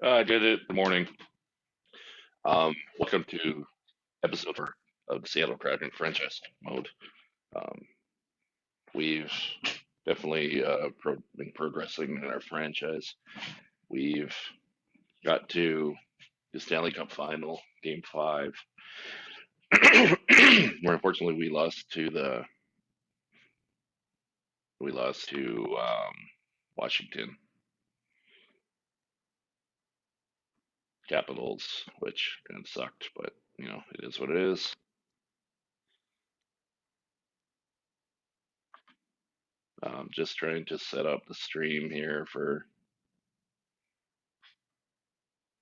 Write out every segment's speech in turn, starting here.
I did it. Good morning. Welcome to episode 4 of the Seattle Kraken franchise mode. Um, we've definitely been progressing in our franchise. We've got to the Stanley Cup final, Game 5, where unfortunately we lost to Washington Capitals, which kind of sucked, but it is what it is. Just trying to set up the stream here for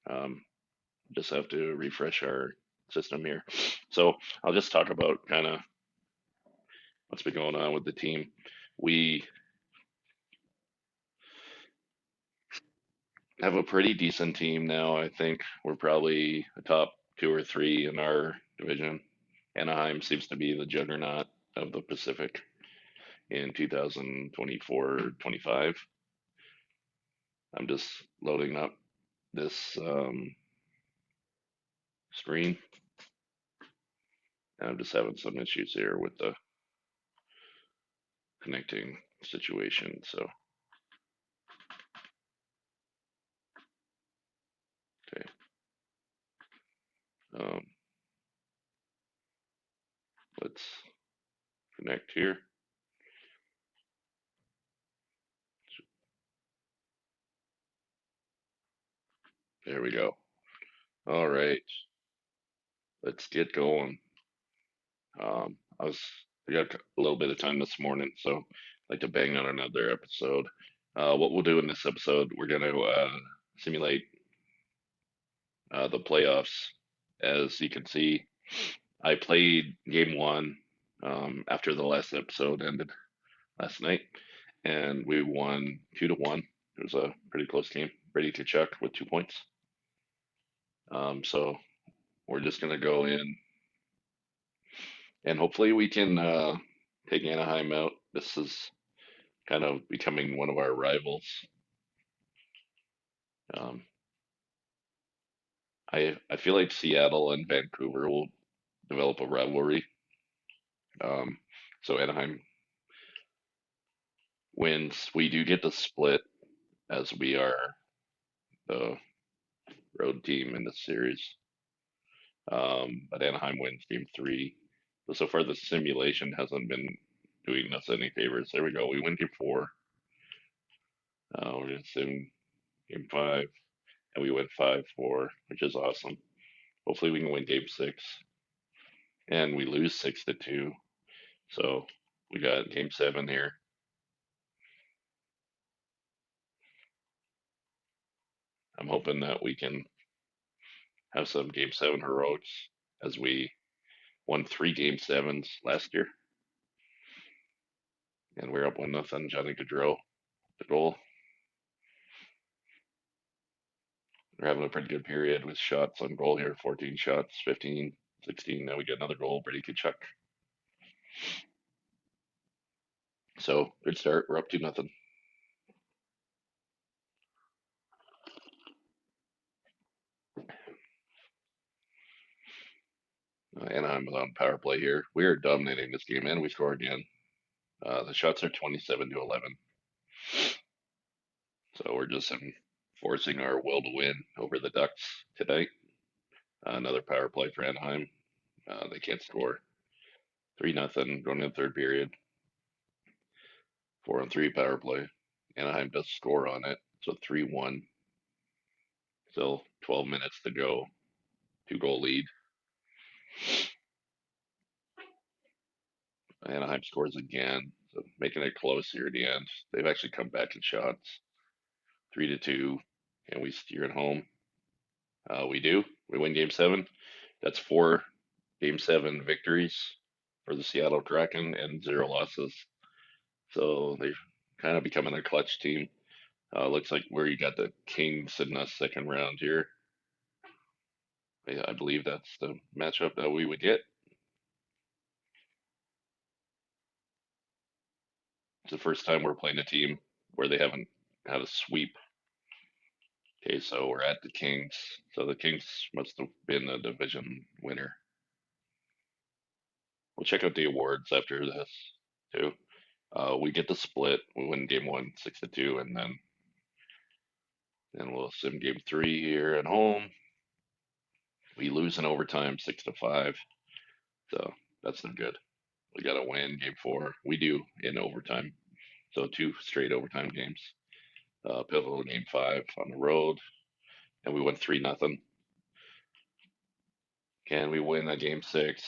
um, just have to refresh our system here. So I'll just talk about kind of what's been going on with the team. We have a pretty decent team now. I think we're probably a top two or three in our division. Anaheim seems to be the juggernaut of the Pacific in 2024-25. I'm just loading up this screen. I'm just having some issues here with the connecting situation. So, okay. Um, let's connect here. There we go. All right, let's get going. I got a little bit of time this morning, so I'd like to bang on another episode. What we'll do in this episode, we're going to simulate the playoffs. As you can see, I played game one after the last episode ended last night, and we won 2-1. It was a pretty close game. Ready to check with 2 points. So we're just going to go in and hopefully we can take Anaheim out. This is kind of becoming one of our rivals. Um, I feel like Seattle and Vancouver will develop a rivalry. Um, so Anaheim wins. We do get the split as we are the road team in this series. But Anaheim wins game three. But so far, the simulation hasn't been doing us any favors. There we go. We win game four. We're going to sim game five, and we win 5-4, which is awesome. Hopefully, we can win game six, and we lose 6-2. So we got game seven here. I'm hoping that we can have some game seven heroics as we won three game sevens last year, and we're up 1-0. Johnny Gaudreau, the goal. We're having a pretty good period with shots on goal here. 14 shots, 15, 16. Now we get another goal. Brady Kachuk. So good start. We're up 2-0. Anaheim is on power play here. We are dominating this game, and we score again. The shots are 27-11. So we're just enforcing our will to win over the Ducks tonight. Another power play for Anaheim. They can't score. 3-0 going in the third period. 4-on-3 power play. Anaheim does score on it. So 3-1. Still 12 minutes to go. 2-goal lead. Anaheim scores again. So making it close here at the end. They've actually come back in shots. 3-2. And we steer it home. We do. We win game seven. That's four game seven victories for the Seattle Kraken and zero losses. So they're kind of becoming a clutch team. Looks like where you got the Kings in the second round here. I believe that's the matchup that we would get. It's the first time we're playing a team where they haven't had a sweep. Okay, so we're at the Kings. So the Kings must have been a division winner. We'll check out the awards after this too. We get the split. We win game one, 6-2, and then we'll sim game three here at home. We lose in overtime, 6-5. So that's not good. We got to win game four. We do in overtime. So two straight overtime games. Pivotal game five on the road, and we won 3-0. Can we win a game six?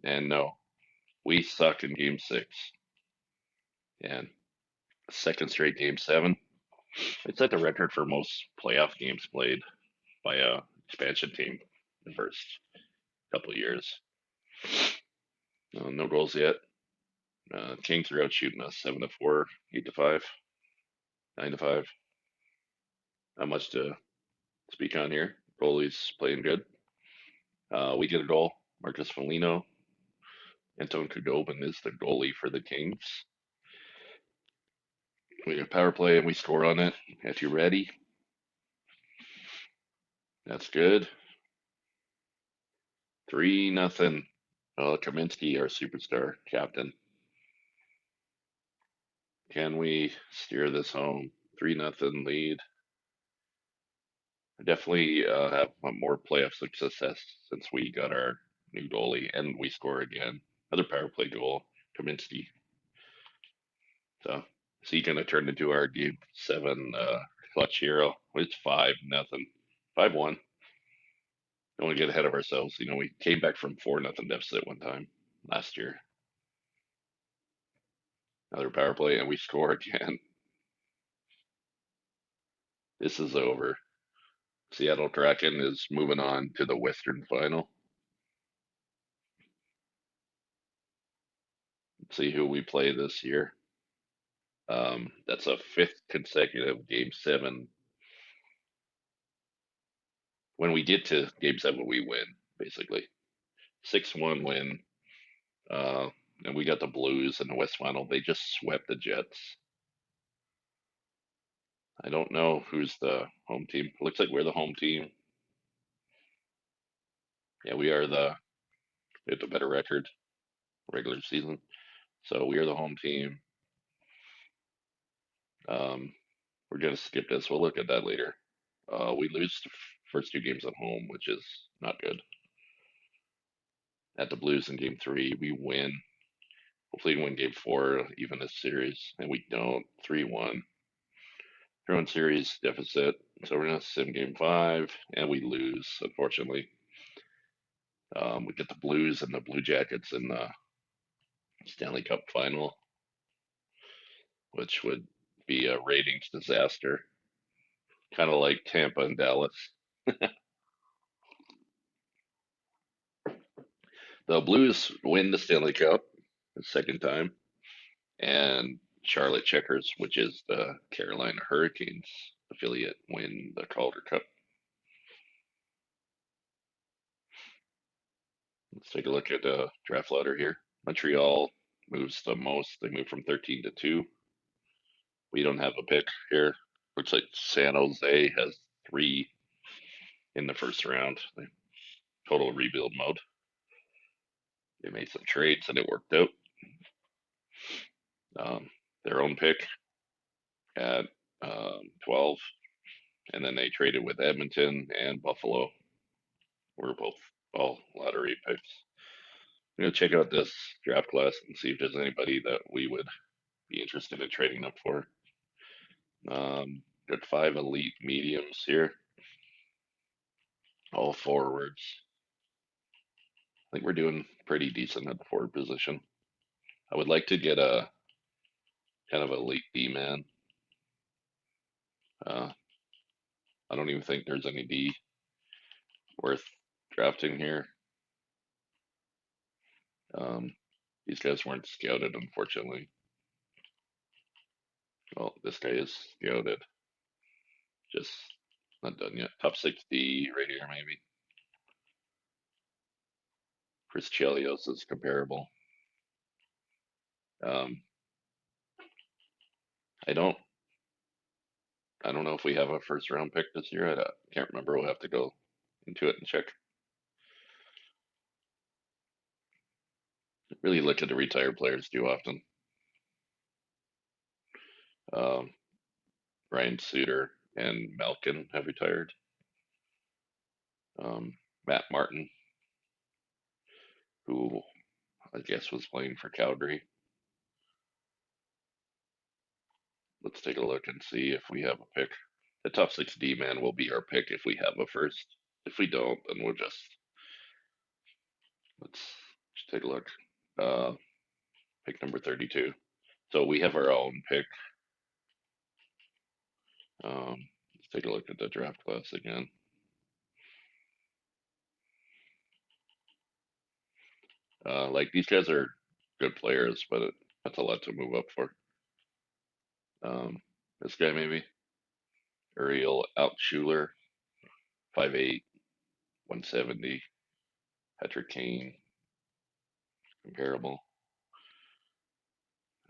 And no, we suck in game six. And second straight game seven. It set the record for most playoff games played by a expansion team in the first couple of years. No goals yet. Kings are out shooting us 7-4, 8-5, 9-5. Not much to speak on here. Goalie's playing good. We get a goal. Marcus Foligno. Anton Khudobin is the goalie for the Kings. We get power play and we score on it. If you're ready, that's good. 3-0. Kaminsky, our superstar captain. Can we steer this home? 3-0 lead. Definitely have more playoff success since we got our new goalie and we score again. Another power play goal, Kaminsky. So is he going to turn into our game seven clutch hero? It's 5-0, 5-1. Don't want to get ahead of ourselves. We came back from 4-0 deficit one time last year. Another power play and we score again. This is over. Seattle Kraken is moving on to the Western Final. Let's see who we play this year. That's a fifth consecutive game seven. When we get to game seven, we win, basically. 6-1 win. Uh, and we got the Blues in the West Final. They just swept the Jets. I don't know who's the home team. Looks like we're the home team. Yeah, we have the better record regular season. So we are the home team. Um, we're gonna skip this. We'll look at that later. We lose the first two games at home, which is not good. At the Blues in game three, we win. Hopefully, we win game four, even this series, and we don't. 3-1. 3-1 series deficit. So we're gonna sim game five, and we lose, unfortunately. We get the Blues and the Blue Jackets in the Stanley Cup final, which would be a ratings disaster, kind of like Tampa and Dallas. The Blues win the Stanley Cup the second time, and Charlotte Checkers, which is the Carolina Hurricanes affiliate, win the Calder Cup. Let's take a look at the draft ladder here. Montreal moves the most. They move from 13 to 2. We don't have a pick here. Looks like San Jose has 3 in the first round. Total rebuild mode. They made some trades and it worked out. Their own pick at 12, and then they traded with Edmonton and Buffalo. We're both all lottery picks. I'm gonna check out this draft class and see if there's anybody that we would be interested in trading up for. Got 5 elite mediums here, all forwards. I think we're doing pretty decent at the forward position. I would like to get a kind of elite D man. Uh, I don't even think there's any D worth drafting here. Um, these guys weren't scouted, unfortunately. Well, this guy is scouted, just not done yet. Top 60 right here, maybe. Chris Chelios is comparable. Um, I don't I don't know if we have a first round pick this year. I can't remember. We'll have to go into it and check. Really look at the retired players too often. Um, Ryan Suter and Malkin have retired. Um, Matt Martin, who I guess was playing for Calgary. Let's take a look and see if we have a pick. The top 6D man will be our pick if we have a first. If we don't, then we'll let's just take a look. Uh, Pick number 32. So we have our own pick. Let's take a look at the draft class again. Like these guys are good players, but that's a lot to move up for. This guy maybe Uriel Altschuler, 5'8", 170. Patrick Kane, comparable.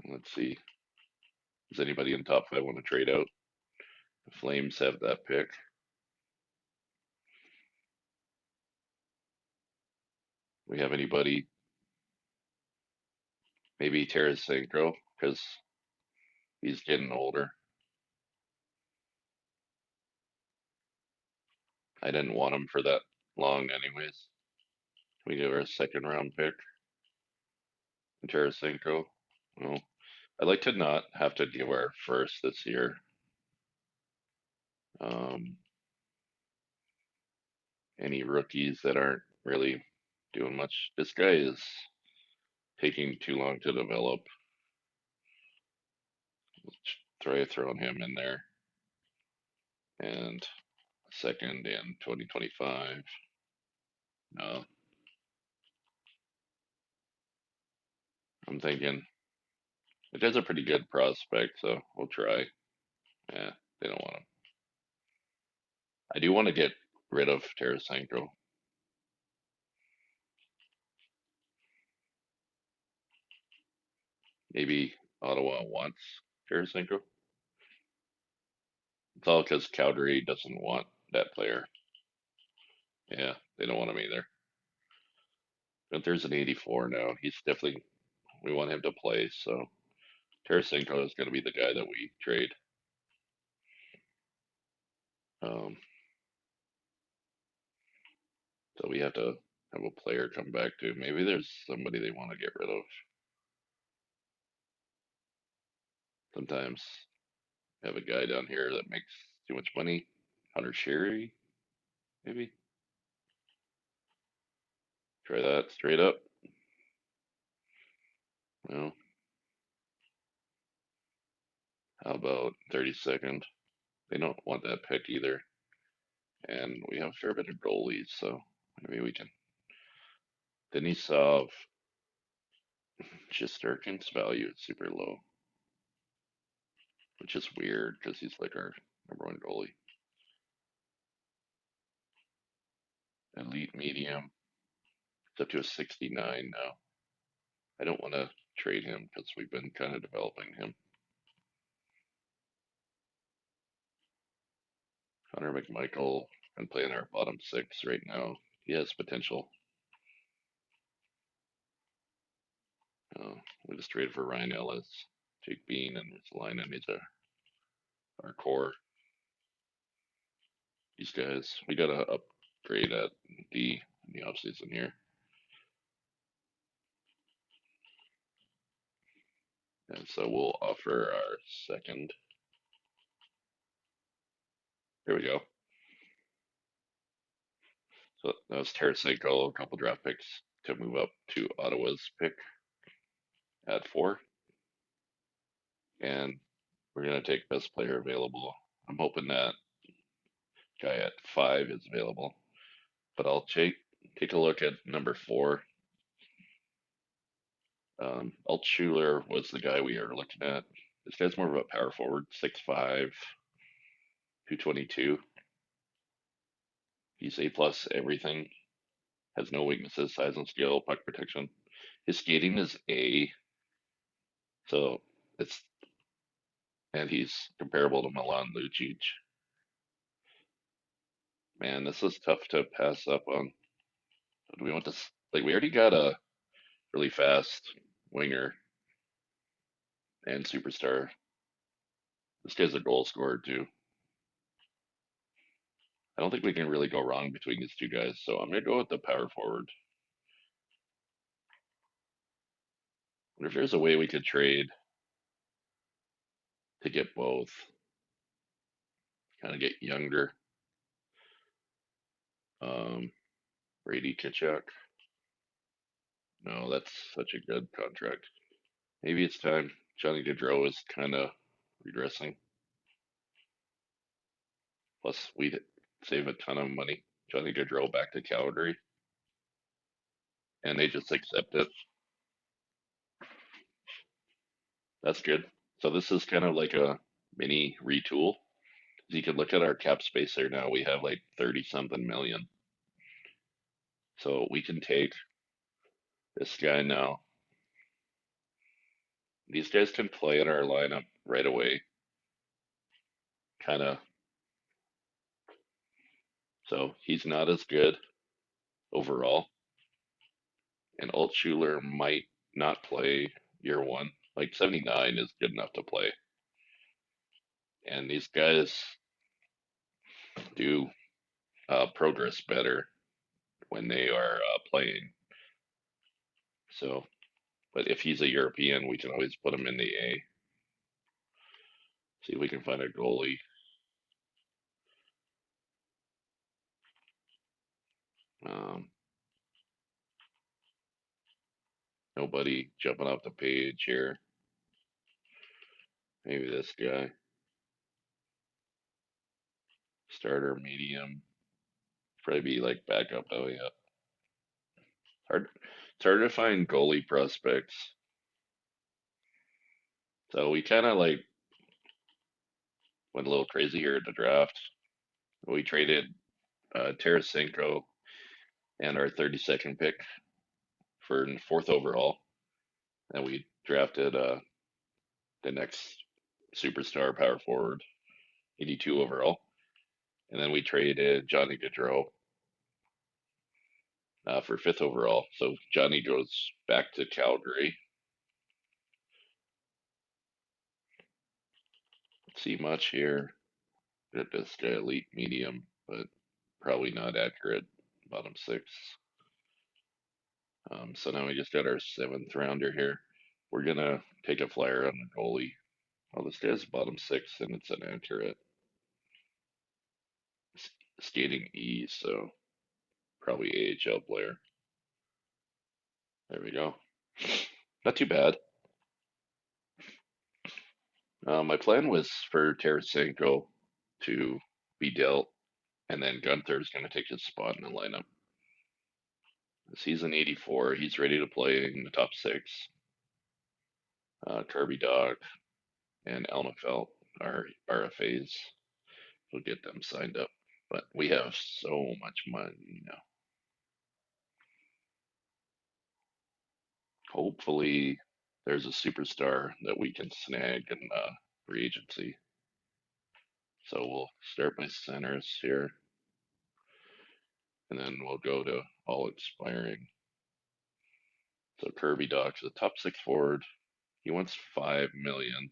And let's see. Does anybody in top five want to trade out? The Flames have that pick. We have anybody? Maybe Tarasenko, because he's getting older. I didn't want him for that long, anyways. We give her a second round pick. Tarasenko. Well, I'd like to not have to give our first this year. Um, any rookies that aren't really doing much. This guy is taking too long to develop. Let's try throwing him in there. And second in 2025. No, I'm thinking it is a pretty good prospect, so we'll try. Yeah, they don't want him. I do want to get rid of Tarasenko. Maybe Ottawa wants Tarasenko. It's all because Calgary doesn't want that player. Yeah, they don't want him either. But there's an 84 now. He's definitely, we want him to play. So Tarasenko is going to be the guy that we trade. Um, so we have to have a player come back to. Maybe there's somebody they want to get rid of. Sometimes have a guy down here that makes too much money. Hunter Sherry, maybe. Try that straight up. Well, how about 32nd? They don't want that pick either. And we have a fair bit of goalies, so maybe we can. Denisov, Shesterkin's value is super low, which is weird because he's like our number one goalie. Elite medium, it's up to a 69 now. I don't want to trade him because we've been kind of developing him. Connor McMichael been playing our bottom six right now. He has potential. Uh, we just traded for Ryan Ellis, Jake Bean, and Ristolainen. He's our core. These guys, we got to upgrade at D in the offseason here. And so we'll offer our second. Here we go. So that was Tarasenko, a couple draft picks to move up to Ottawa's pick at 4. And we're going to take best player available. I'm hoping that guy at 5 is available. But I'll take a look at number 4. Altschuler was the guy we are looking at. This guy's more of a power forward, 6'5", 222. He's A plus everything. Has no weaknesses, size and skill, puck protection. His skating is A, so it's and he's comparable to Milan Lucic. Man, this is tough to pass up on. Do we want to like we already got a really fast winger and superstar. This guy's a goal scorer too. I don't think we can really go wrong between these two guys, so I'm gonna go with the power forward. Wonder if there's a way we could trade to get both, kind of get younger. Um, Brady Kitchuk. No, that's such a good contract. Maybe it's time. Johnny Gaudreau is kind of regressing. Plus, we'd save a ton of money. Johnny Gaudreau back to Calgary, and they just accept it. That's good. So this is kind of like a mini retool. You can look at our cap space there now. We have like 30 something million. So we can take this guy now. These guys can play in our lineup right away. Kind of. So he's not as good overall. And Altshuler might not play year one. Like 79 is good enough to play. And these guys do progress better when they are playing. So, but if he's a European, we can always put him in the A. See if we can find a goalie. Um, Nobody jumping off the page here. Maybe this guy. Starter, medium. Probably be like backup. Oh yeah. Hard. It's hard to find goalie prospects. So we kind of like went a little crazy here at the draft. We traded Tarasenko and our 32nd pick for fourth overall, and we drafted the next superstar power forward, 82 overall, and then we traded Johnny Gaudreau for fifth overall. So Johnny goes back to Calgary. See much here. At this guy elite medium, but probably not accurate. Bottom six. So now we just got our seventh rounder here. We're gonna take a flyer on the goalie. Oh, this guy's bottom six, and it's inaccurate. Skating E, so probably AHL player. There we go. Not too bad. My plan was for Tarasenko to be dealt, and then Gunther's going to take his spot in the lineup. He's an 84. He's ready to play in the top six. Kirby Dog and Elmefelt are RFAs. We'll get them signed up. But we have so much money now. Hopefully, there's a superstar that we can snag in free agency. So we'll start by centers here, and then we'll go to all expiring. So Kirby Doc's a top six forward. He wants 5 million.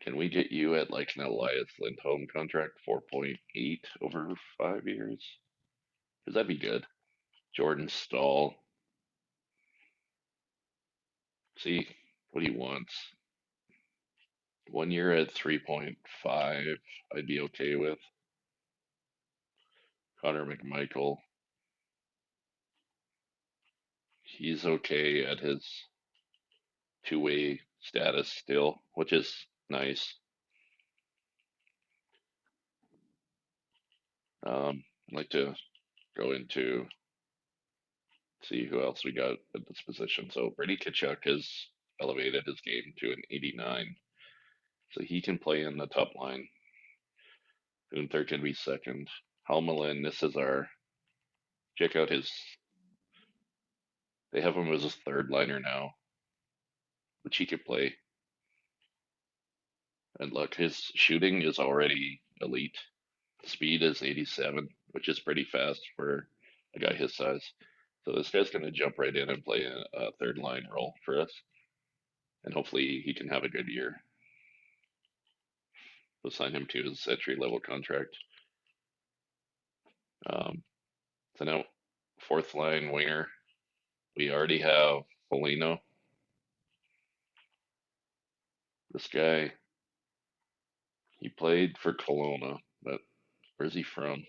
Can we get you at like an Elias Lindholm contract, 4.8 over 5 years? Because that'd be good. Jordan Stahl. See what he wants. 1 year at 3.5, I'd be okay with. Connor McMichael. He's okay at his two-way status still, which is nice. I'd like to go into see who else we got at this position. So Brady Kachuk has elevated his game to an 89, so he can play in the top line. Gunther can be second. Halmelin, this is our check out his. They have him as a third liner now, which he could play. And look, his shooting is already elite. Speed is 87, which is pretty fast for a guy his size. So this guy's going to jump right in and play a third line role for us, and hopefully he can have a good year. We'll sign him to his entry level contract. Um, so now, fourth line winger, we already have Polino. This guy, he played for Kelowna, but where's he from?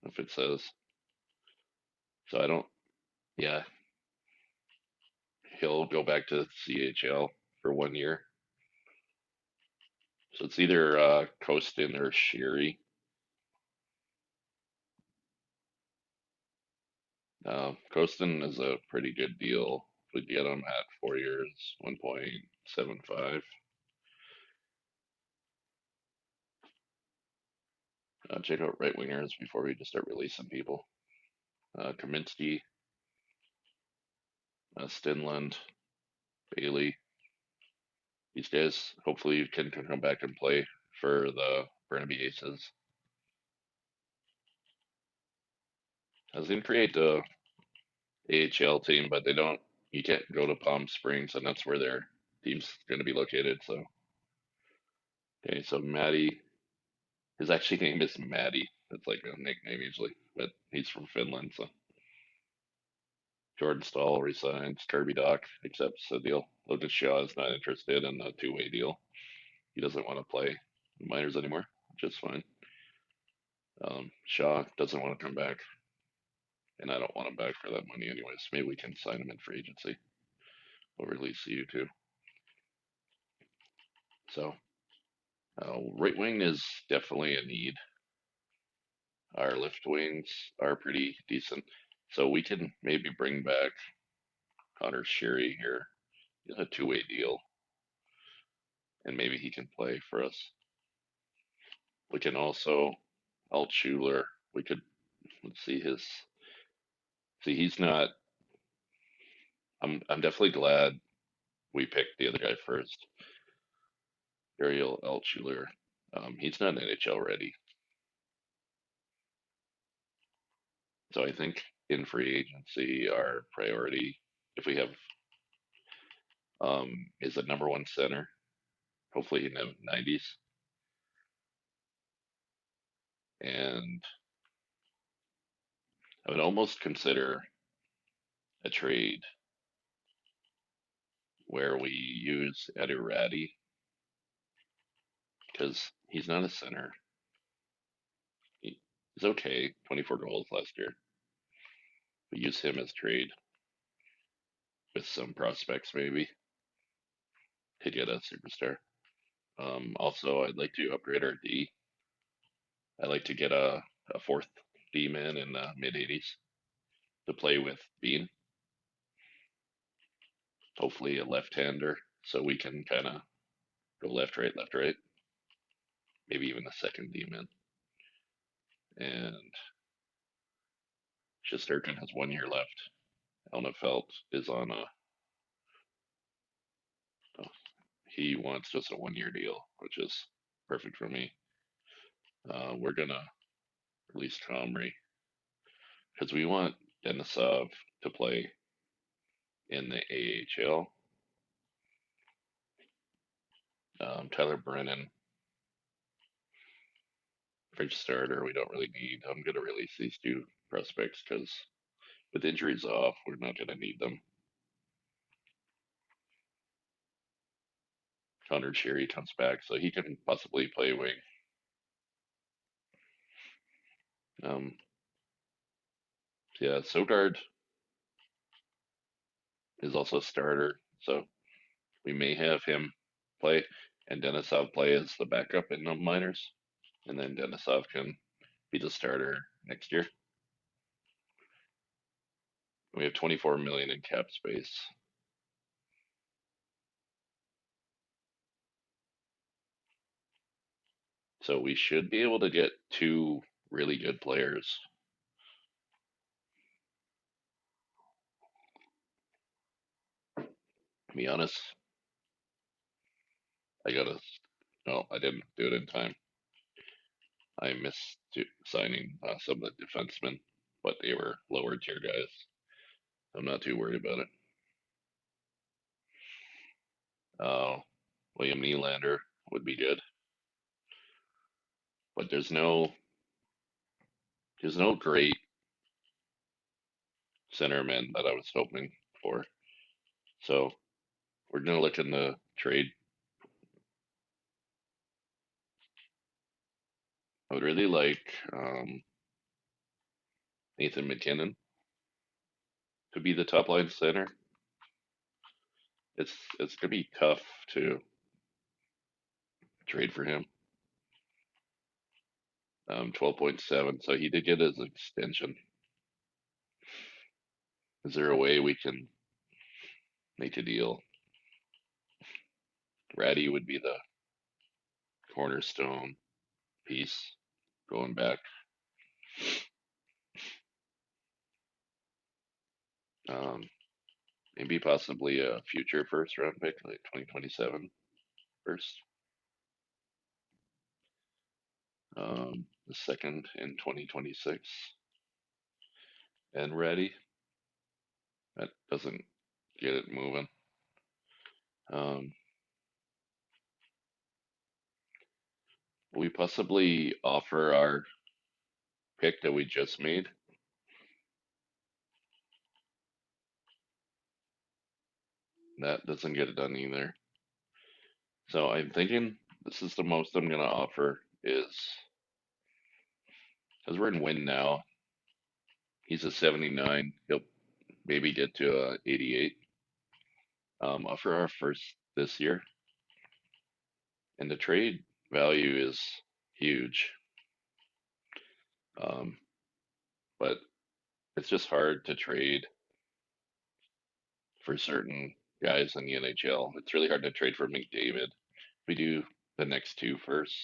If it says. So I don't, yeah, he'll go back to CHL for 1 year. So it's either Kostin or Sherry. Kostin is a pretty good deal. We get him at 4 years, 1.75. Check out right wingers before we just start releasing people. Kaminsky, Stinland, Bailey. These guys hopefully can come back and play for the Burnaby Aces. I was going to create the AHL team, but they don't. You can't go to Palm Springs, and that's where their team's going to be located. So, okay, so Maddie, his actually name is Maddie. That's like a nickname usually, but he's from Finland. So Jordan Stahl resigns. Kirby Doc accepts the deal. Logan Shaw is not interested in a two-way deal. He doesn't want to play minors anymore, which is fine. Shaw doesn't want to come back, and I don't want him back for that money anyways. Maybe we can sign him in free agency. We'll release you too. So right wing is definitely a need. Our left wings are pretty decent. So we can maybe bring back Connor Sherry here. He's a two-way deal, and maybe he can play for us. We can also Altshuler. We could let's see his. See, he's not. I'm definitely glad we picked the other guy first, Ariel Altshuler. He's not NHL ready, so I think in free agency our priority, if we have, is a number one center, hopefully in the 90s, and I would almost consider a trade where we use Edirati because he's not a center. He's okay, 24 goals last year. We use him as trade with some prospects maybe to get a superstar. Also, I'd like to upgrade our D. I'd like to get a fourth D man in the mid 80s to play with Bean. Hopefully, a left hander so we can kind of go left, right. Maybe even a second D man. And Shesterkin has 1 year left. Elnefelt is on a. Oh, he wants just a 1 year deal, which is perfect for me. We're gonna release Comrie because we want Denisov to play in the AHL. Tyler Brennan, French starter, we don't really need. I'm going to release these two prospects because with injuries off, we're not going to need them. Connor Cherry comes back, so he can possibly play wing. Um, yeah, Sogard is also a starter, so we may have him play, and Denisov play as the backup in the minors, and then Denisov can be the starter next year. We have 24 million in cap space. So we should be able to get two really good players. To be honest, I gotta. No, I didn't do it in time. I missed signing some of the defensemen, but they were lower tier guys. I'm not too worried about it. Uh, William Nylander would be good, but there's no great centerman that I was hoping for. So we're gonna look in the trade. I would really like Nathan McKinnon to be the top line center. It's gonna be tough to trade for him. 12.7. So he did get his extension. Is there a way we can make a deal? Ratty would be the cornerstone piece going back. Um, Maybe possibly a future first round pick, like 2027 first. The second in 2026. And Ratty. That doesn't get it moving. Um, we possibly offer our pick that we just made. That doesn't get it done either. So I'm thinking this is the most I'm gonna offer is because we're in win now. He's a 79. He'll maybe get to a 88. Offer our first this year, and the trade value is huge. Um, but it's just hard to trade for certain guys in the NHL. It's really hard to trade for McDavid. We do the next two first.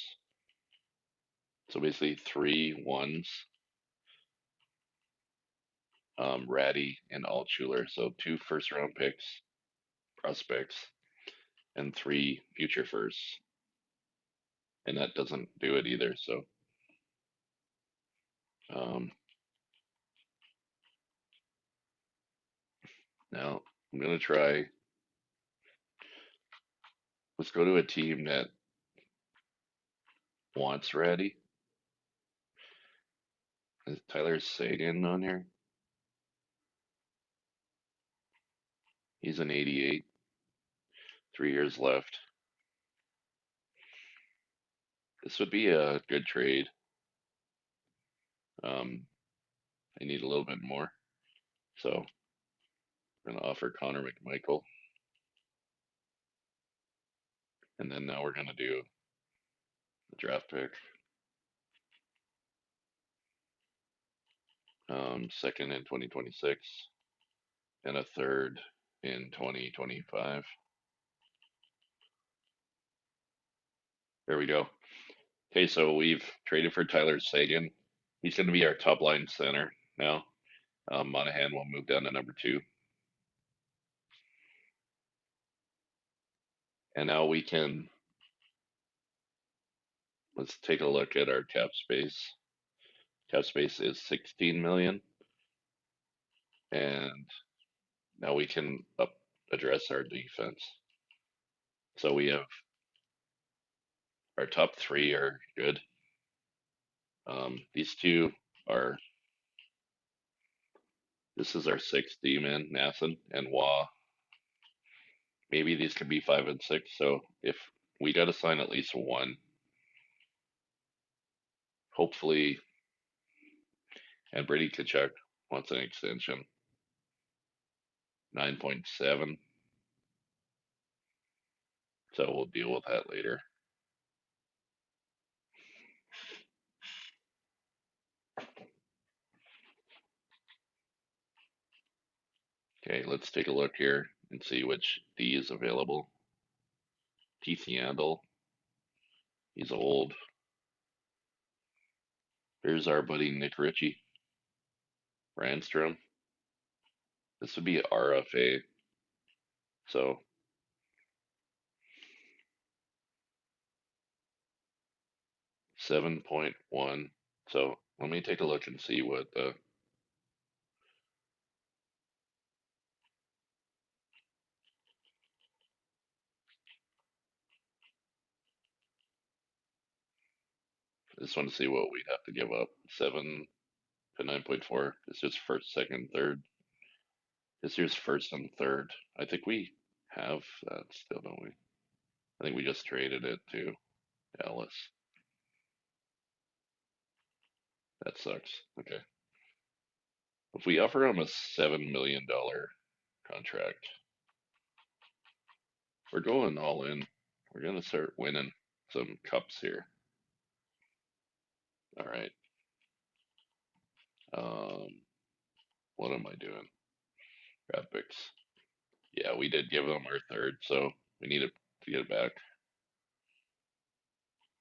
So basically 3 1s, Ratty and Altshuler. So two first round picks, prospects, and three future firsts. And that doesn't do it either. So um, now I'm going to try. Let's go to a team that wants Ratty. Is Tyler Sagan on here? He's an 88, 3 years left. This would be a good trade. Um, I need a little bit more. So we're going to offer Connor McMichael. And then now we're going to do the draft pick. Second in 2026 and a third in 2025. There we go. Okay, so we've traded for Tyler Sagan. He's going to be our top line center now. Monahan will move down to number two. And now we can, let's take a look at our cap space. Cap space is 16 million. And now we can address our defense. So we have our top three are good. These two are, this is our sixth D-man, Nathan and Wah. Maybe these could be 5 and 6. So if we got to sign at least one, hopefully, and Brady Kachuk wants an extension, 9.7. So we'll deal with that later. Okay, let's take a look here and see which D is available. Keith Yandel, he's old. Here's our buddy Nick Ritchie, Randstrom. This would be RFA. So 7.1. So let me take a look and see what I just want to see what we'd have to give up. 7 to 9.4. It's just first, second, third. This year's first and third. I think we have that still, don't we? I think we just traded it to Alice. That sucks. Okay. If we offer him a $7 million contract, we're going all in. We're gonna start winning some cups here. All right. Um, what am I doing? Grab picks. Yeah, we did give them our third, so we need to get it back.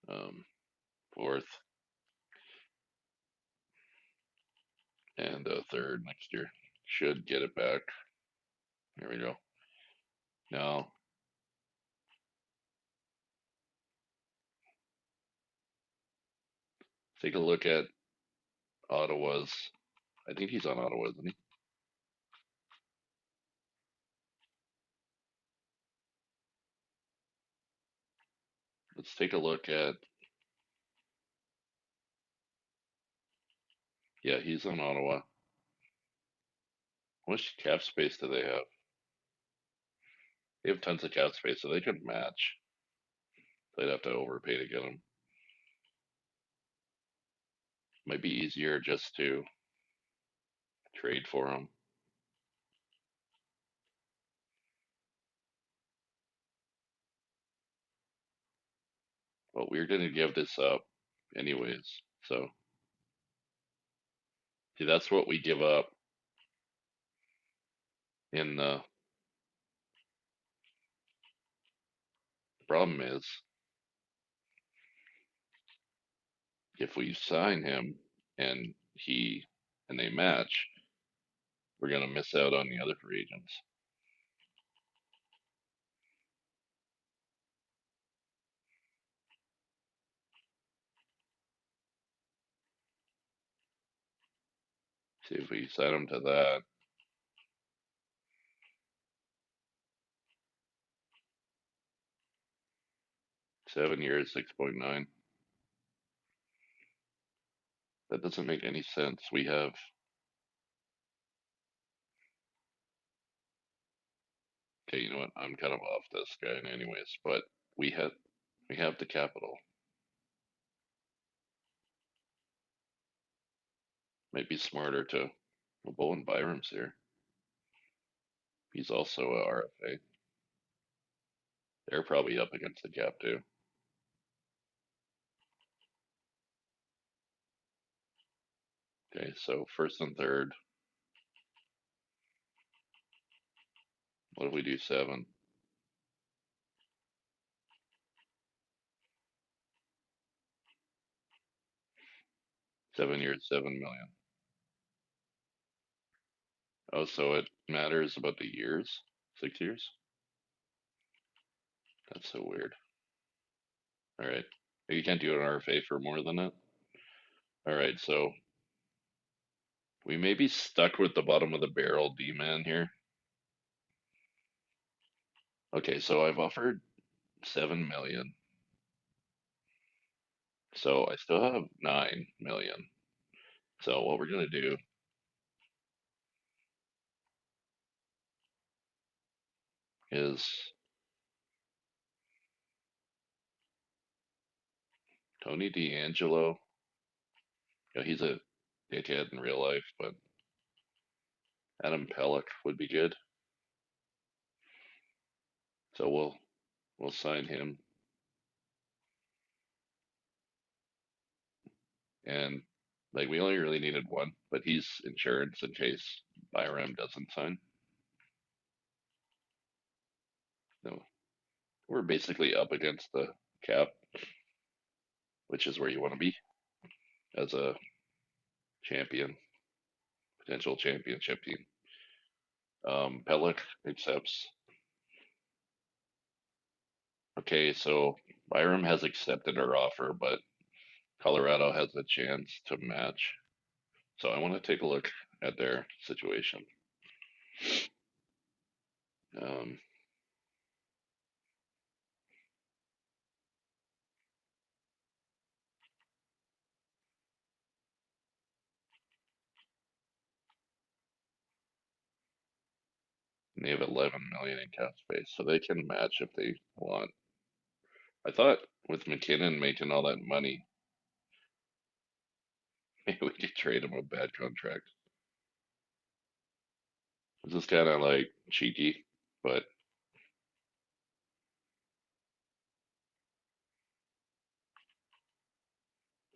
Um, fourth and a third next year. Should get it back. There we go. Now, take a look at Ottawa's. I think he's on Ottawa, isn't he? Let's take a look at. Yeah, he's on Ottawa. How much cap space do they have? They have tons of cap space, so they could match. They'd have to overpay to get him. Might be easier just to trade for him. But we're gonna give this up anyways. So see, that's what we give up in the problem is if we sign him and he and they match, we're gonna miss out on the other free agents. See if we sign him to that. 7 years, 6.9. That doesn't make any sense. We have okay, you know what? I'm kind of off this guy anyways, but we have we have the capital. Might be smarter to well, Bowen Byram's here. He's also a RFA. They're probably up against the cap too. Okay, so first and third. What if we do seven? 7 years, 7 million. Oh, so it matters about the years? 6 years? That's so weird. All right. You can't do an RFA for more than that? All right, so we may be stuck with the bottom of the barrel D man here. Okay, so I've offered 7 million. So I still have 9 million. So what we're gonna do is Tony D'Angelo. Yeah, he's a dickhead in real life, but Adam Pellick would be good. So we'll sign him. And like we only really needed one, but he's insurance in case Byram doesn't sign. No, we're basically up against the cap, which is where you want to be as a champion, potential championship team. Pellick accepts. Okay, so Byram has accepted our offer, but Colorado has a chance to match. So I want to take a look at their situation. Um, they have 11 million in cap space, so they can match if they want. I thought with McKinnon making all that money, maybe we could trade him a bad contract. This is kind of like cheeky, but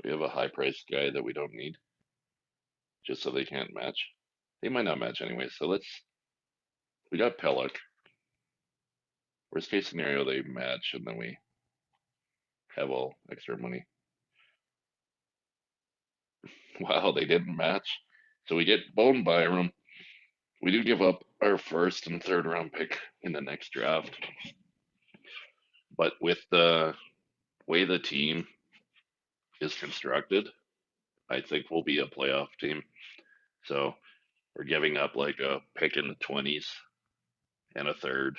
we have a high priced guy that we don't need just so they can't match. They might not match anyway, so we got Pellick. Worst case scenario, they match and then we have all extra money. Wow, they didn't match. So we get Bone Byram. We do give up our first and third round pick in the next draft. But with the way the team is constructed, I think we'll be a playoff team. So we're giving up like a pick in the 20s and a third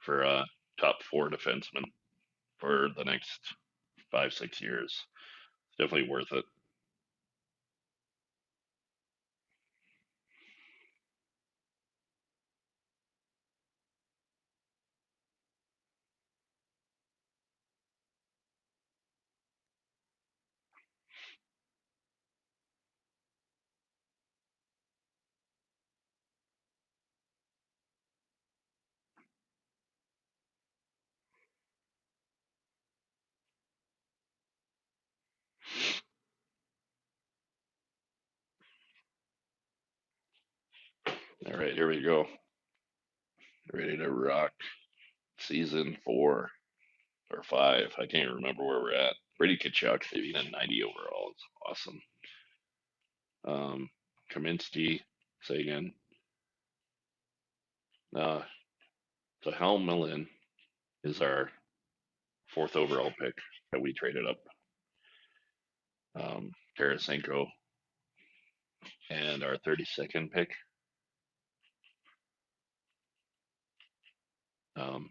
for a top four defenseman for the next 5, 6 years. It's definitely worth it. All right, here we go. Ready to rock season 4 or 5. I can't remember where we're at. Brady Kachuk saving a 90 overall. It's awesome. Um, Kaminsky, Sagan. Uh, so Hal Millen is our fourth overall pick that we traded up. Tarasenko and our 32nd pick. Um,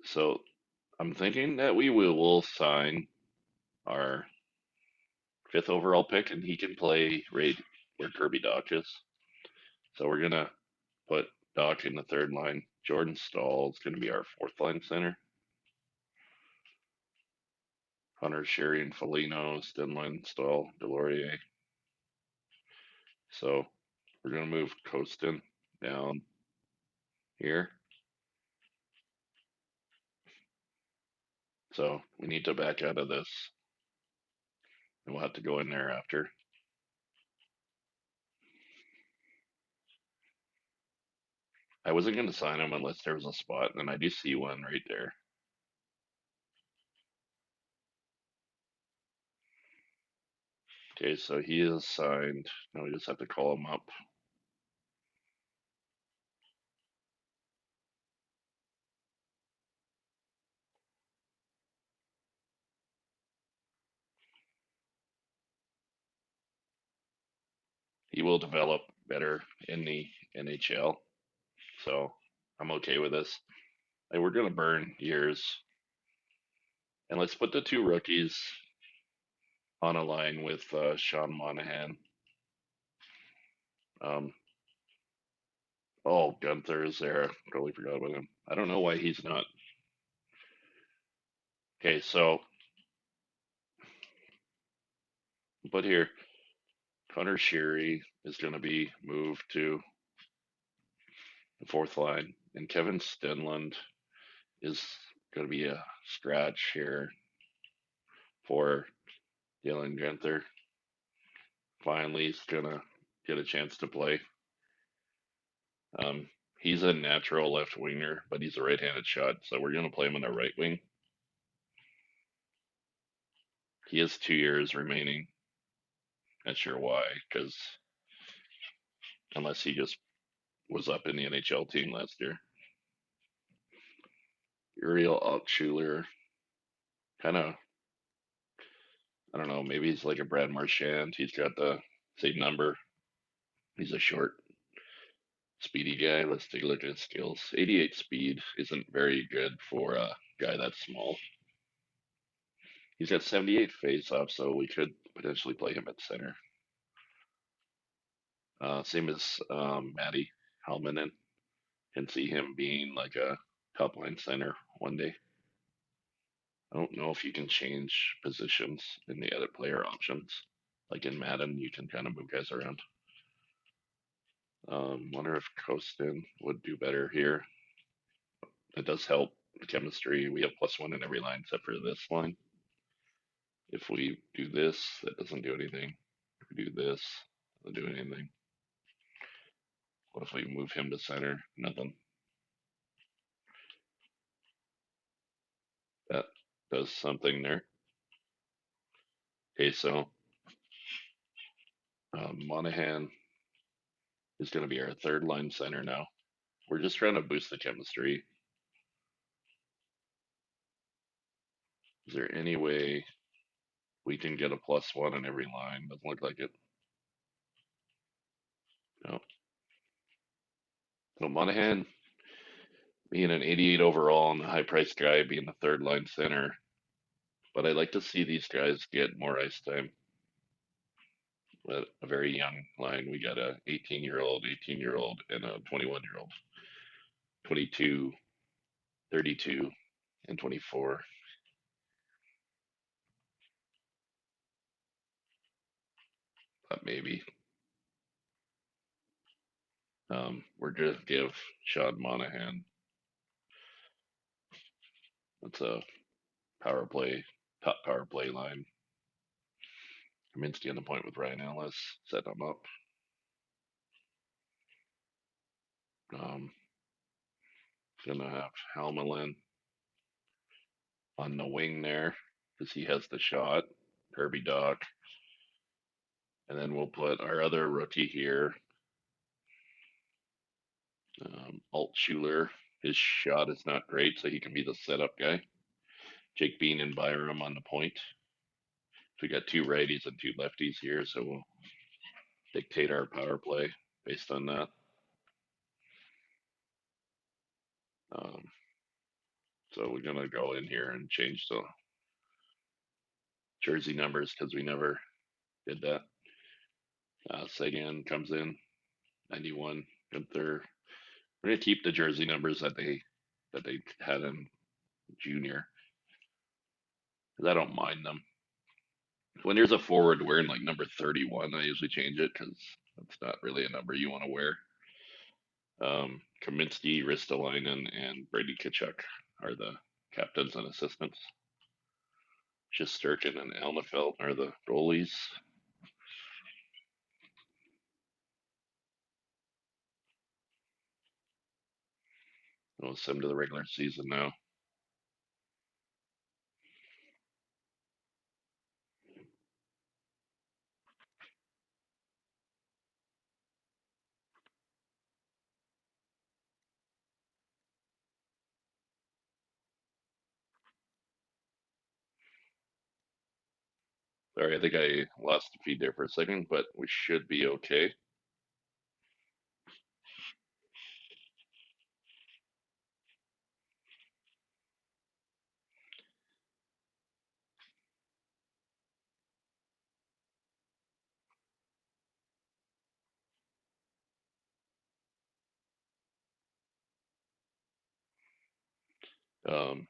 so I'm thinking that we will sign our fifth overall pick, and he can play right where Kirby Doc is. So we're gonna put Doc in the third line. Jordan Stahl is gonna be our fourth line center. Hunter, Sherry, and Felino, Stenlin, Stahl, Delorier. So we're gonna move Kostin down here. So we need to back out of this, and we'll have to go in there after. I wasn't gonna sign him unless there was a spot, and I do see one right there. Okay, so he is signed. Now we just have to call him up. He will develop better in the NHL, so I'm okay with this. Like, we're gonna burn years, and let's put the two rookies on a line with Sean Monahan. Um, oh, Gunther is there. Totally forgot about him. I don't know why he's not. Okay, so but here, Connor Sherry is going to be moved to the fourth line, and Kevin Stenlund is going to be a scratch here for Dylan Gunther. Finally, he's going to get a chance to play. Um, he's a natural left winger, but he's a right-handed shot, so we're going to play him on the right wing. He has 2 years remaining. Not sure why, because unless he just was up in the NHL team last year. Uriel Altschuler kind of, I don't know, maybe he's like a Brad Marchand. He's got the same number. He's a short, speedy guy. Let's take a look at his skills. 88 speed isn't very good for a guy that small. He's got 78 face off, so we could potentially play him at center. Same as Matty Helminen. Can see him being like a top line center one day. I don't know if you can change positions in the edit player options. Like in Madden, you can kind of move guys around. Wonder if Kostin would do better here. It does help the chemistry. We have +1 in every line except for this line. If we do this, that doesn't do anything. If we do this, doesn't do anything. What if we move him to center? Nothing. That does something there. Okay, so Monahan is going to be our third line center now. We're just trying to boost the chemistry. Is there any way we can get a +1 in every line? Doesn't look like it. No. So Monahan being an 88 overall and a high priced guy being the third line center. But I'd like to see these guys get more ice time. At a very young line, we got a 18-year-old, 18-year-old, and a 21-year-old. 22, 32, and 24. But maybe. We're gonna give Sean Monahan. That's a power play, top power play line. Kaminsky on the point with Ryan Ellis, set him up. Um, gonna have Halmelin on the wing there because he has the shot. Kirby Doc, and then we'll put our other rookie here, Alt Schuler. His shot is not great, so he can be the setup guy. Jake Bean and Byram on the point. So we got two righties and two lefties here, so we'll dictate our power play based on that. Um, so we're gonna go in here and change the jersey numbers because we never did that. Sagan comes in, 91. Gunther. We're gonna keep the jersey numbers that they had in junior because I don't mind them. When there's a forward wearing like number 31, I usually change it because that's not really a number you want to wear. Kaminsky, Ristolainen, and Brady Kachuk are the captains and assistants. Sturgeon and Alnefeld are the goalies. We'll send them to the regular season now. Sorry, I think I lost the feed there for a second, but we should be okay.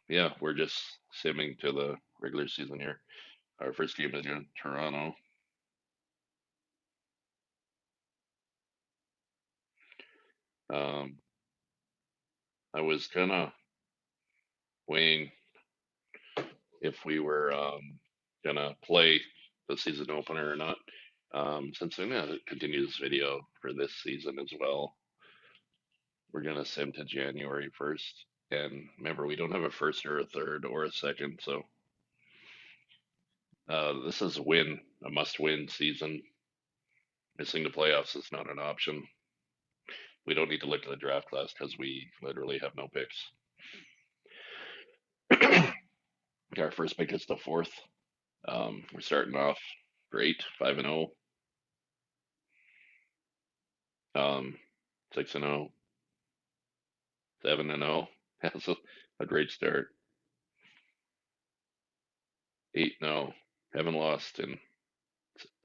Yeah, we're just simming to the regular season here. Our first game is in Toronto. Um, I was kind of weighing if we were gonna play the season opener or not. Since I'm gonna continue this video for this season as well, we're gonna sim to January 1st. And remember, we don't have a first or a third or a second, so this is a must-win season. Missing the playoffs is not an option. We don't need to look at the draft class because we literally have no picks. Our first pick is the fourth. We're starting off great, 5-0, 6-0, 7-0. That's a great start. 8-0. Haven't lost in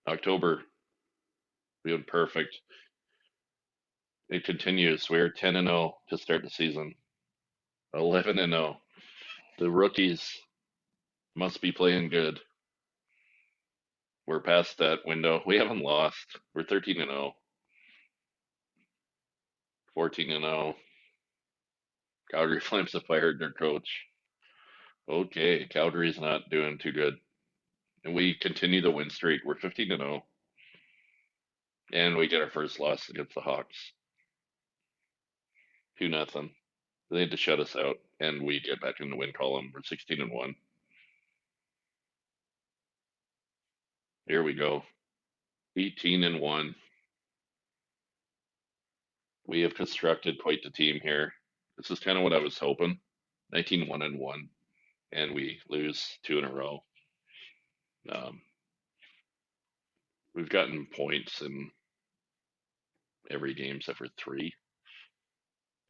October. Doing perfect. It continues. We're 10-0 to start the season. 11-0. The rookies must be playing good. We're past that window. We haven't lost. We're 13-0, 14-0. Calgary Flames have fired their coach. Okay, Calgary's not doing too good. And we continue the win streak. We're 15-0. And we get our first loss against the Hawks. 2-0. They had to shut us out. And we get back in the win column. We're 16-1. Here we go. 18-1. We have constructed quite the team here. This is kind of what I was hoping. 19-1-1. And we lose two in a row. Um, we've gotten points in every game except for three.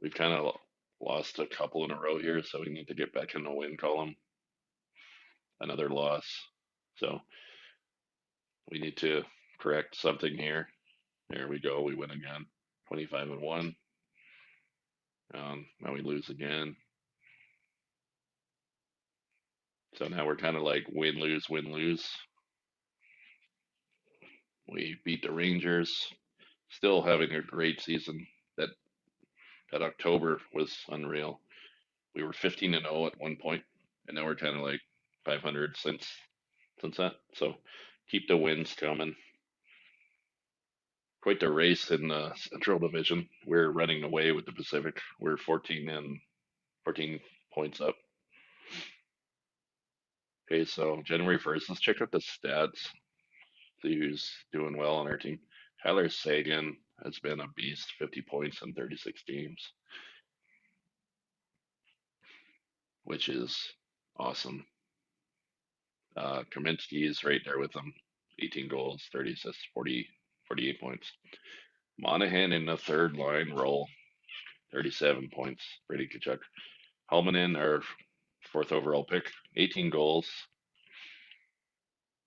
We've kind of lost a couple in a row here, so we need to get back in the win column. Another loss. So we need to correct something here. There we go. We win again. 25-1. Now we lose again. So now we're kind of like win, lose, win, lose. We beat the Rangers. Still having a great season. That that October was unreal. We were 15-0 at one point, and now we're kind of like 500 since that. So keep the wins coming. Quite the race in the Central Division. We're running away with the Pacific. We're 14 points up. Okay, so January 1st, let's check out the stats. See who's doing well on our team. Tyler Sagan has been a beast, 50 points in 36 games, which is awesome. Kaminsky is right there with him. 18 goals, 30 assists, 48 points. Monahan in the third line role, 37 points. Brady Kachuk. Helmanen, our fourth overall pick, 18 goals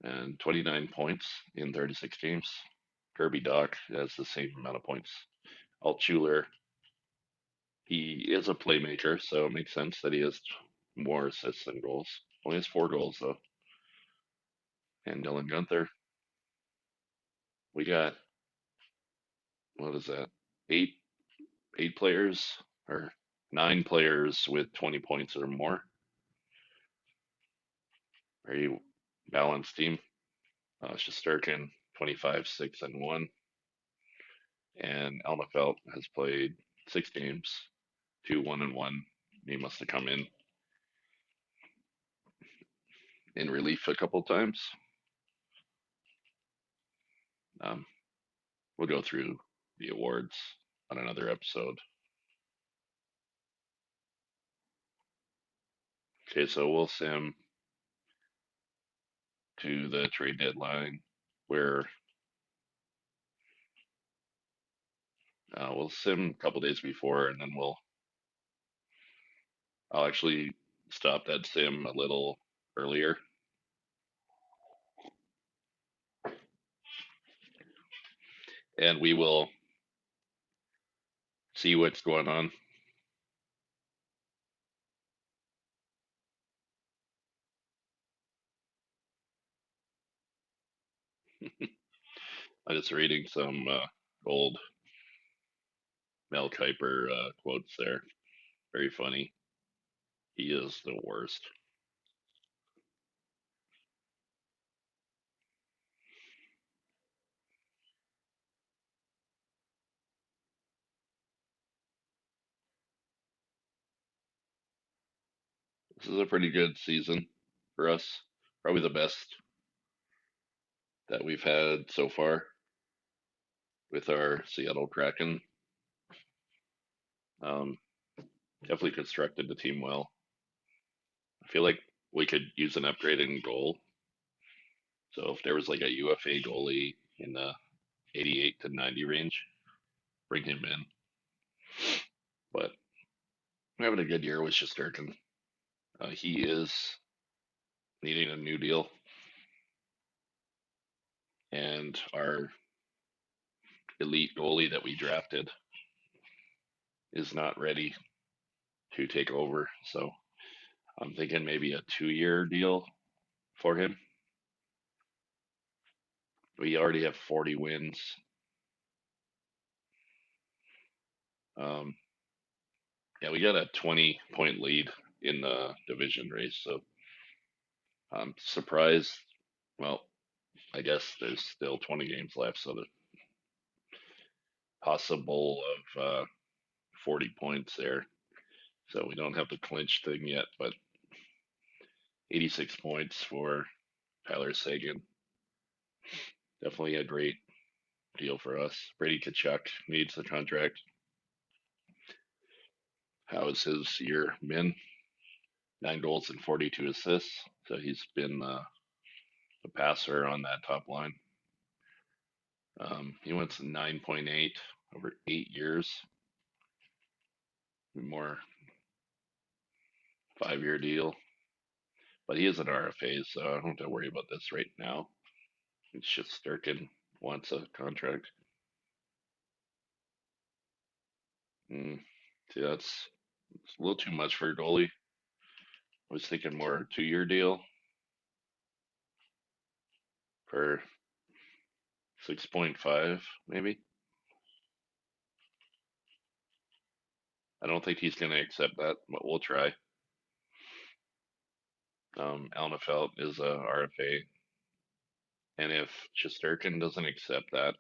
and 29 points in 36 games. Kirby Doc has the same amount of points. Altshuler, he is a playmaker, so it makes sense that he has more assists than goals. Only has 4 goals though. And Dylan Gunther, we got what is that? Eight eight players or 9 players with 20 points or more. Very balanced team. Shesterkin, 25, 6, and 1. And Almafelt has played 6 games, 2, 1, and 1. He must have come in relief a couple times. Um, we'll go through the awards on another episode. Okay, so we'll sim to the trade deadline where we'll sim a couple days before, and then I'll actually stop that sim a little earlier, and we will see what's going on. I'm just reading some old Mel Kiper quotes there. Very funny. He is the worst. This is a pretty good season for us. Probably the best that we've had so far with our Seattle Kraken. Um, definitely constructed the team well. I feel like we could use an upgrade in goal. So if there was like a UFA goalie in the 88 to 90 range, bring him in. But we're having a good year with Shesterkin. He is needing a new deal, and our elite goalie that we drafted is not ready to take over. So I'm thinking maybe a 2 year deal for him. We already have 40 wins. Um, yeah, we got a 20-point lead in the division race. So I'm surprised. Well, I guess there's still 20 games left, so the possible of 40 points there. So we don't have the clinch thing yet, but 86 points for Tyler Sagan. Definitely a great deal for us. Brady Tkachuk needs the contract. How has his year been? 9 goals and 42 assists. So he's been the passer on that top line. He went to 9.8 over 8 years. More 5 year deal. But he is an RFA, so I don't have to worry about this right now. It's just Sturkin wants a contract. Mm, see, it's a little too much for a goalie. I was thinking more 2 year deal for 6.5, maybe. I don't think he's going to accept that, but we'll try. Alnefelt is a RFA, and if Shesterkin doesn't accept that,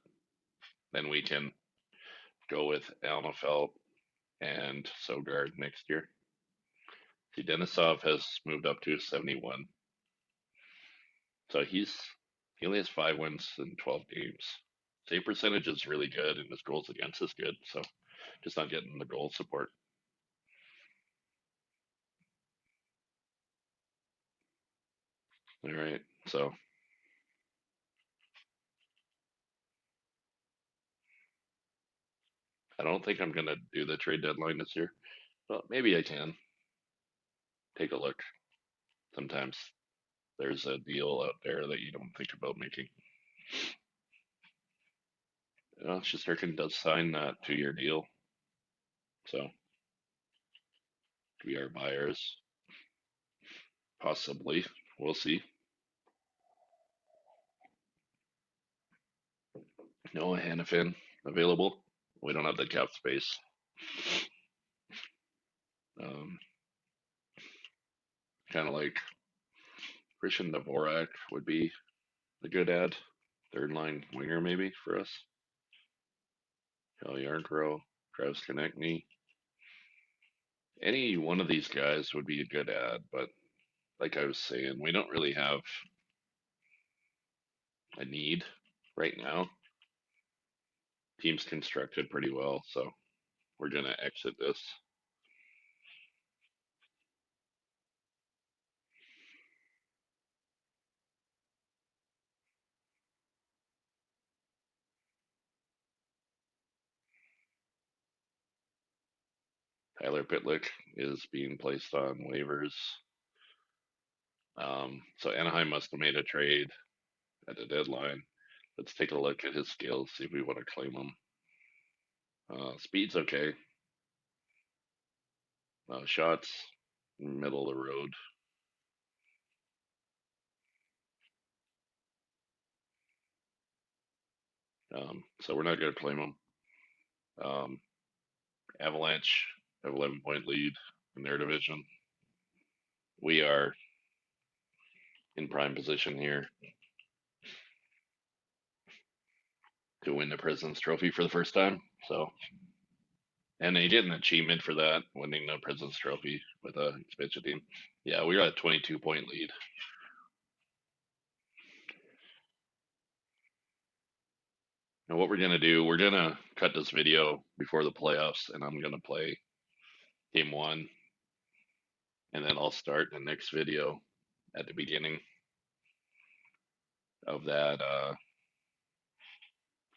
then we can go with Alnefelt and Sogard next year. See, Denisov has moved up to 71, so he only has 5 wins in 12 games. Save percentage is really good, and his goals against is good. So just not getting the goal support. All right, so I don't think I'm gonna do the trade deadline this year, but maybe I can take a look. Sometimes there's a deal out there that you don't think about making. Shesterkin does sign that 2 year deal, so we are buyers, possibly. We'll see. Noah Hannafin available. We don't have the cap space. Um, kind of like Christian Dvorak would be a good ad. Third line winger maybe for us. Cal Yarncrow, Travis Konechny. Any one of these guys would be a good ad, but like I was saying, we don't really have a need right now. Team's constructed pretty well, so we're gonna exit this. Tyler Pitlick is being placed on waivers. So Anaheim must have made a trade at the deadline. Let's take a look at his skills, see if we want to claim him. Speed's okay. Shots, middle of the road. So we're not going to claim him. Um, Avalanche have 11-point lead in their division. We are in prime position here to win the President's Trophy for the first time. So, and they get an achievement for that, winning the President's Trophy with a expansion team. Yeah, we got a 22-point lead. And what we're gonna do, we're gonna cut this video before the playoffs, and I'm gonna play game one, and then I'll start the next video at the beginning of that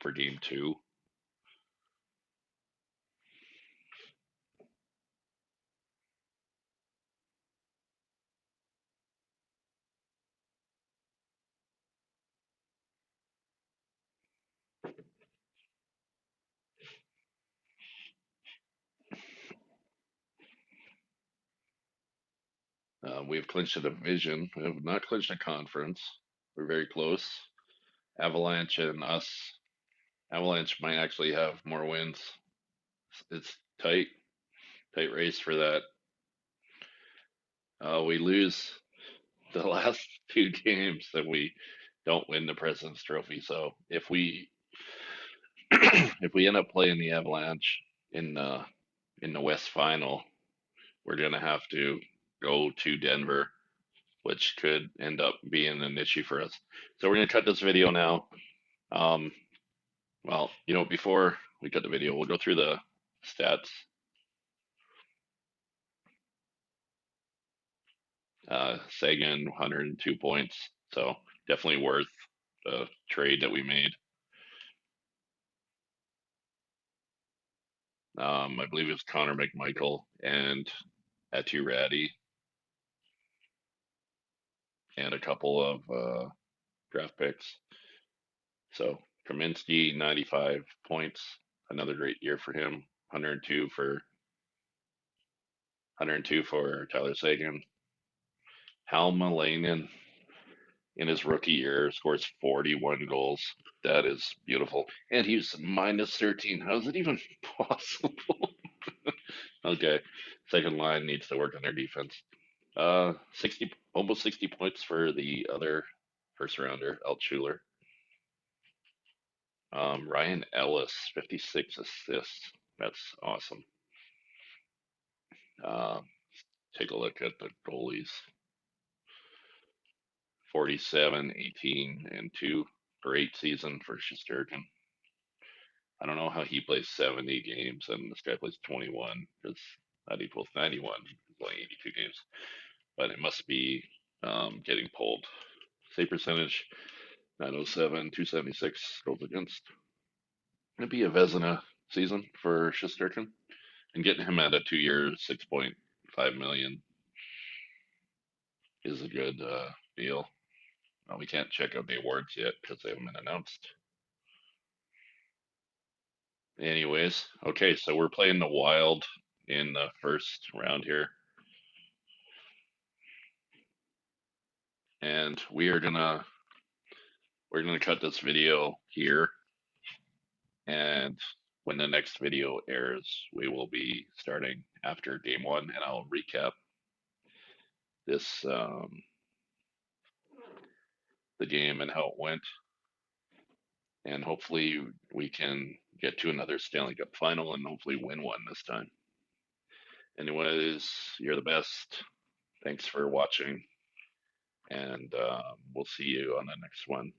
for game two. We've clinched a division. We have not clinched a conference. We're very close. Avalanche and us. Avalanche might actually have more wins. It's tight, tight race for that. We lose the last two games, then we don't win the President's Trophy. So if we if we end up playing the Avalanche in the West Final, we're gonna have to go to Denver, which could end up being an issue for us. So we're gonna cut this video now. Um, well, before we cut the video, we'll go through the stats. Sagan 102 points, so definitely worth the trade that we made. I believe it was Connor McMichael and Atu Ratty and a couple of draft picks. So Kaminsky 95 points, another great year for him. 102 for Tyler Sagan. Hal Mullinen in his rookie year scores 41 goals. That is beautiful. And he's minus 13. How is it even possible? Okay. Second line needs to work on their defense. 60, almost 60 points for the other first rounder, Altshuler. Ryan Ellis, 56 assists. That's awesome. Uh, take a look at the goalies. 47, 18, and 2. Great season for Shesterkin. I don't know how he plays 70 games and this guy plays 21 because that equals 91, playing 82 games. But it must be getting pulled. Save percentage 907, 276 goals against. It'd be a Vezina season for Shesterkin, and getting him at a 2 year, 6.5 million is a good deal. We can't check out the awards yet because they haven't been announced. Anyways, okay, so we're playing the Wild in the first round here, and we're gonna cut this video here, and when the next video airs, we will be starting after game one, and I'll recap this the game and how it went, and hopefully we can get to another Stanley Cup final and hopefully win one this time. Anyways, you're the best. Thanks for watching, and we'll see you on the next one.